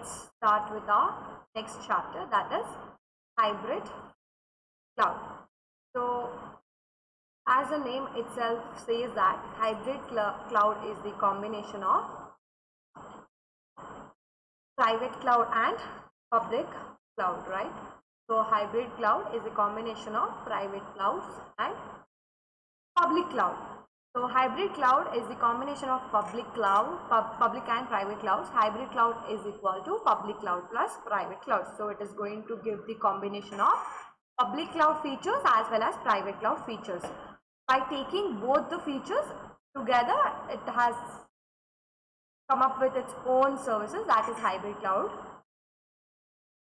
let's start with our next chapter, that is hybrid cloud. So as the name itself says that hybrid cloud is the combination of private cloud and public cloud, right? So hybrid cloud is a combination of private clouds and public cloud. So hybrid cloud is the combination of public and private clouds. Hybrid cloud is equal to public cloud plus private cloud. So it is going to give the combination of public cloud features as well as private cloud features. By taking both the features together, it has come up with its own services, that is hybrid cloud.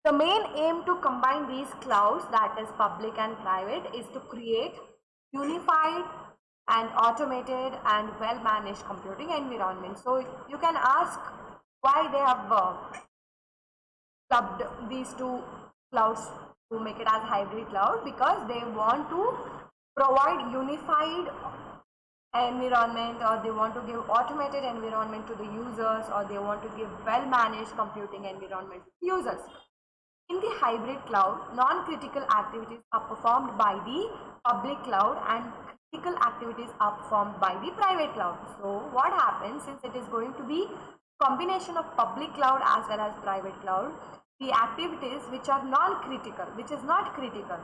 The main aim to combine these clouds, that is public and private, is to create unified and automated and well managed computing environment. So you can ask why they have clubbed these two clouds to make it as hybrid cloud, because they want to provide unified environment, or they want to give automated environment to the users, or they want to give well managed computing environment to the users. In the hybrid cloud, non-critical activities are performed by the public cloud and critical activities are performed by the private cloud. So what happens, since it is going to be combination of public cloud as well as private cloud, the activities which are non-critical, which is not critical,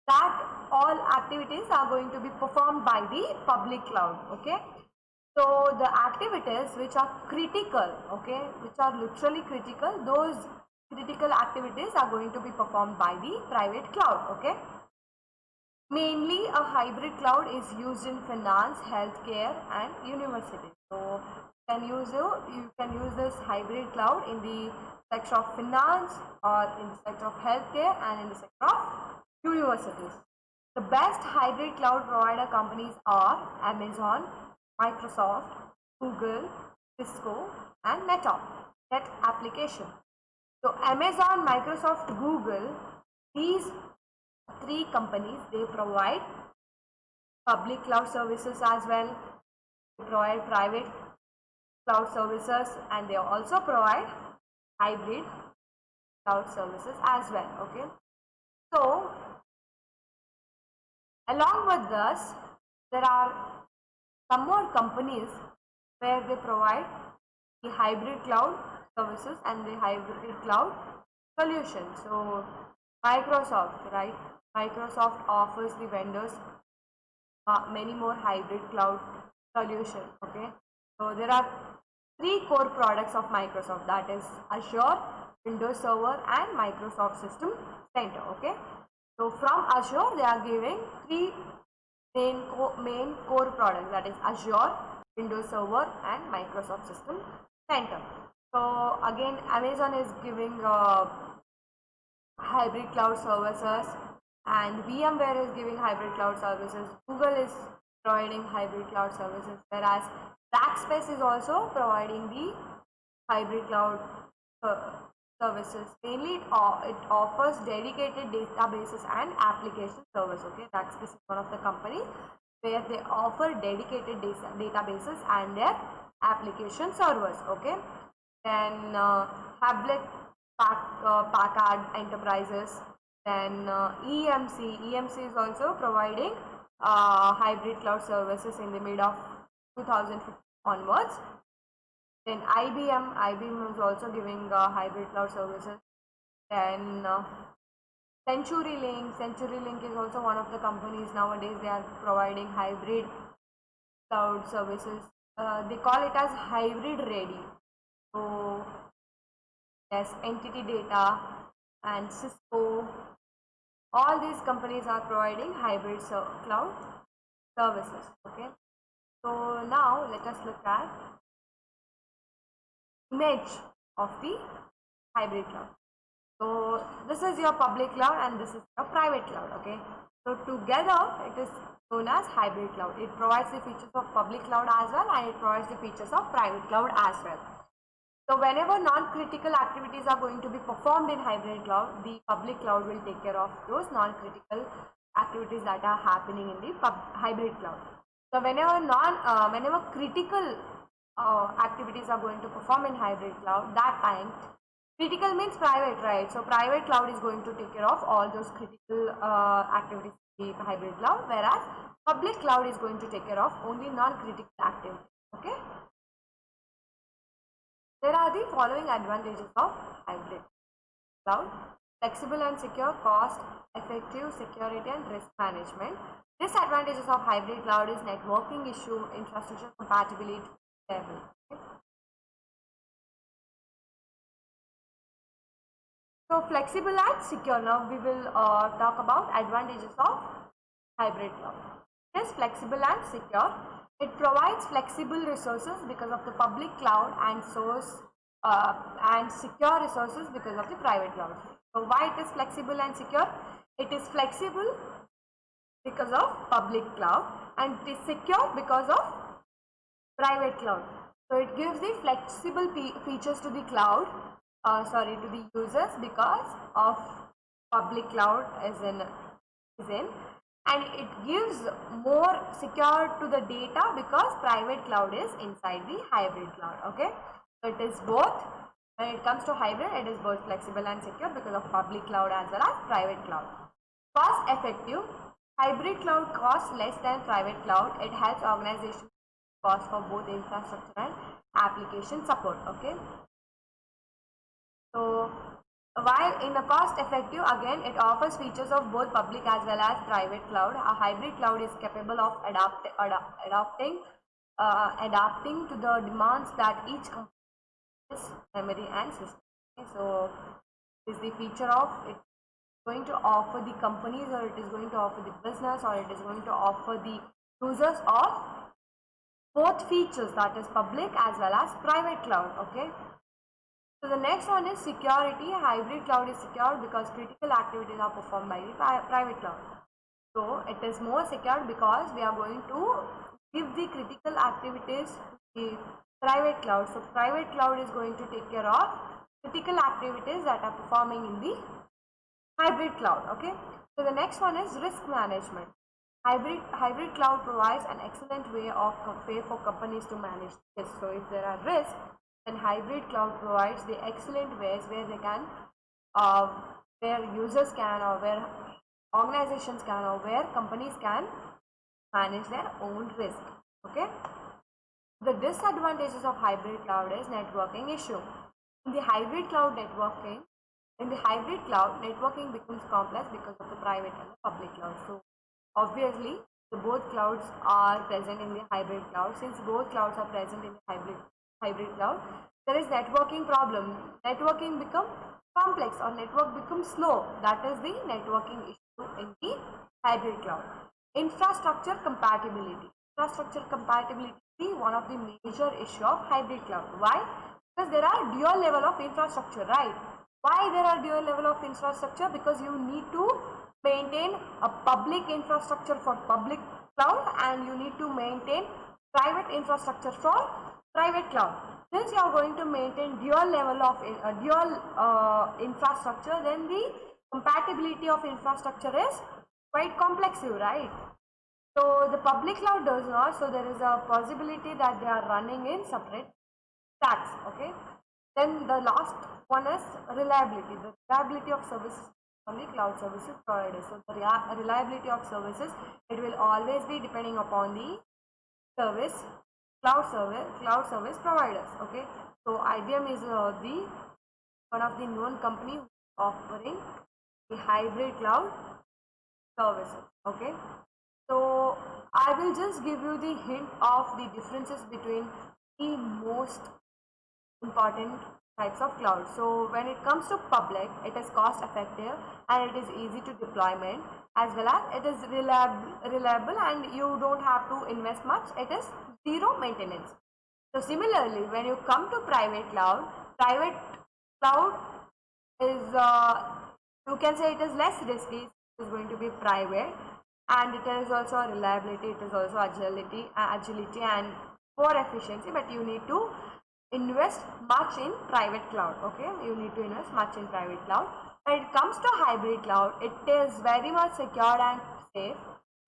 that all activities are going to be performed by the public cloud. Okay, so the activities which are critical, okay, which are literally critical, those critical activities are going to be performed by the private cloud. Okay, mainly a hybrid cloud is used in finance, healthcare and university. So you can use this hybrid cloud in the sector of finance, or in the sector of healthcare, and in the sector of universities. The best hybrid cloud provider companies are Amazon, Microsoft, Google, Cisco and Net Application. So Amazon, Microsoft, Google, these three companies, they provide public cloud services as well, they provide private cloud services, and they also provide hybrid cloud services as well. Okay, so along with this, there are some more companies where they provide the hybrid cloud services and the hybrid cloud solution. So Microsoft, right? Microsoft offers the vendors many more hybrid cloud solution. Okay, so there are three core products of Microsoft, that is Azure, Windows Server and Microsoft System Center. Okay, so from Azure they are giving three main core products, that is Azure, Windows Server and Microsoft System Center. So again, Amazon is giving hybrid cloud services, and VMware is giving hybrid cloud services. Google is providing hybrid cloud services, whereas Rackspace is also providing the hybrid cloud services. Mainly it offers dedicated databases and application service. Okay, this is one of the company where they offer dedicated databases and their application servers. Okay, then Hewlett Packard Enterprises, then EMC is also providing hybrid cloud services in the mid of 2015 onwards. Then IBM is also giving hybrid cloud services. Then CenturyLink is also one of the companies nowadays. They are providing hybrid cloud services. They call it as hybrid ready. So yes, Entity Data and Cisco, all these companies are providing hybrid cloud services. Okay, so now let us look at image of the hybrid cloud. So this is your public cloud and this is your private cloud. Okay, so together it is known as hybrid cloud. It provides the features of public cloud as well, and it provides the features of private cloud as well. So whenever non-critical activities are going to be performed in hybrid cloud, the public cloud will take care of those non-critical activities that are happening in the hybrid cloud. So whenever critical activities are going to perform in hybrid cloud, that time Critical means private, right? So private cloud is going to take care of all those critical activities in the hybrid cloud, whereas public cloud is going to take care of only non-critical activities. Okay. There are the following advantages of hybrid cloud: flexible and secure, cost effective, security and risk management. Disadvantages of hybrid cloud is networking issue, infrastructure compatibility level. Okay. So flexible and secure. Now we will talk about advantages of hybrid cloud. It is flexible and secure. It provides flexible resources because of the public cloud and secure resources because of the private cloud. So why it is flexible and secure? It is flexible because of public cloud and it is secure because of private cloud. So it gives the flexible features to the cloud, to the users because of public cloud is in, and it gives more secure to the data because private cloud is inside the hybrid cloud. Okay, so it is both. When it comes to hybrid, it is both flexible and secure because of public cloud as well as private cloud. Cost effective. Hybrid cloud costs less than private cloud. It helps organizations cost for both infrastructure and application support. Okay, so while in a cost effective, again it offers features of both public as well as private cloud. A hybrid cloud is capable of adapting to the demands that each company has, memory and system. Okay, so is the feature of it going to offer the companies, or it is going to offer the business, or it is going to offer the users of both features, that is public as well as private cloud. Okay, so the next one is security. Hybrid cloud is secure because critical activities are performed by the private cloud. So it is more secure because we are going to give the critical activities to the private cloud. So private cloud is going to take care of critical activities that are performing in the hybrid cloud. Okay, so the next one is risk management. Hybrid cloud provides an excellent way for companies to manage this. So if there are risks, then hybrid cloud provides the excellent ways where they can, where users can, or where organizations can, or where companies can manage their own risk. Okay. The disadvantages of hybrid cloud is networking issue. In the hybrid cloud networking becomes complex because of the private and the public cloud. So obviously, both clouds are present in the hybrid cloud. Since both clouds are present in the hybrid cloud, there is networking problem. Networking becomes complex or network becomes slow. That is the networking issue in the hybrid cloud. Infrastructure compatibility. Infrastructure compatibility is one of the major issue of hybrid cloud. Why? Because there are dual level of infrastructure, right? Why there are dual level of infrastructure? Because you need to maintain a public infrastructure for public cloud and you need to maintain private infrastructure for private cloud. Since you are going to maintain dual level of infrastructure, then the compatibility of infrastructure is quite complex, right? So the public cloud does not, so there is a possibility that they are running in separate stacks. Okay, then the last one is reliability. The reliability of services on the cloud services providers. So the reliability of services, it will always be depending upon the cloud service providers. Okay, so IBM is one of the known company offering the hybrid cloud services. Okay, so I will just give you the hint of the differences between the most important types of cloud. So when it comes to public, it is cost effective and it is easy to deployment, as well as it is reliable and you don't have to invest much. It is zero maintenance. So similarly, when you come to private cloud is you can say it is less risky. It is going to be private, and it is also reliability. It is also agility and more efficiency. But you need to invest much in private cloud. Okay, you need to invest much in private cloud. When it comes to hybrid cloud, it is very much secure and safe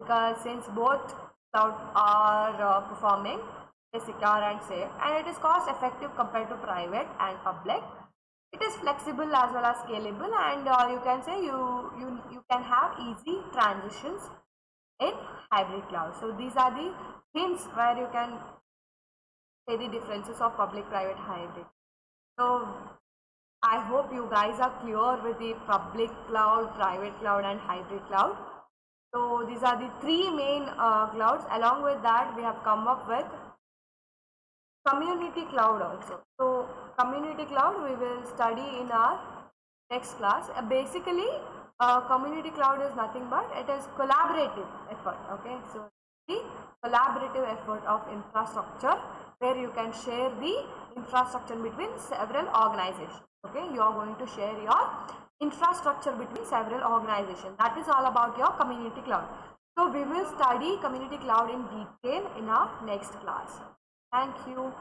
because since both cloud are performing, it is secure and safe, and it is cost effective compared to private and public. It is flexible as well as scalable, and you can say you can have easy transitions in hybrid cloud. So these are the hints where you can say the differences of public, private, hybrid. So I hope you guys are clear with the public cloud, private cloud and hybrid cloud. So these are the three main clouds. Along with that, we have come up with community cloud also. So community cloud we will study in our next class. Basically, community cloud is nothing but it is collaborative effort. Okay, so the collaborative effort of infrastructure where you can share the infrastructure between several organizations. Okay, you are going to share your infrastructure between several organizations. That is all about your community cloud. So we will study community cloud in detail in our next class. Thank you.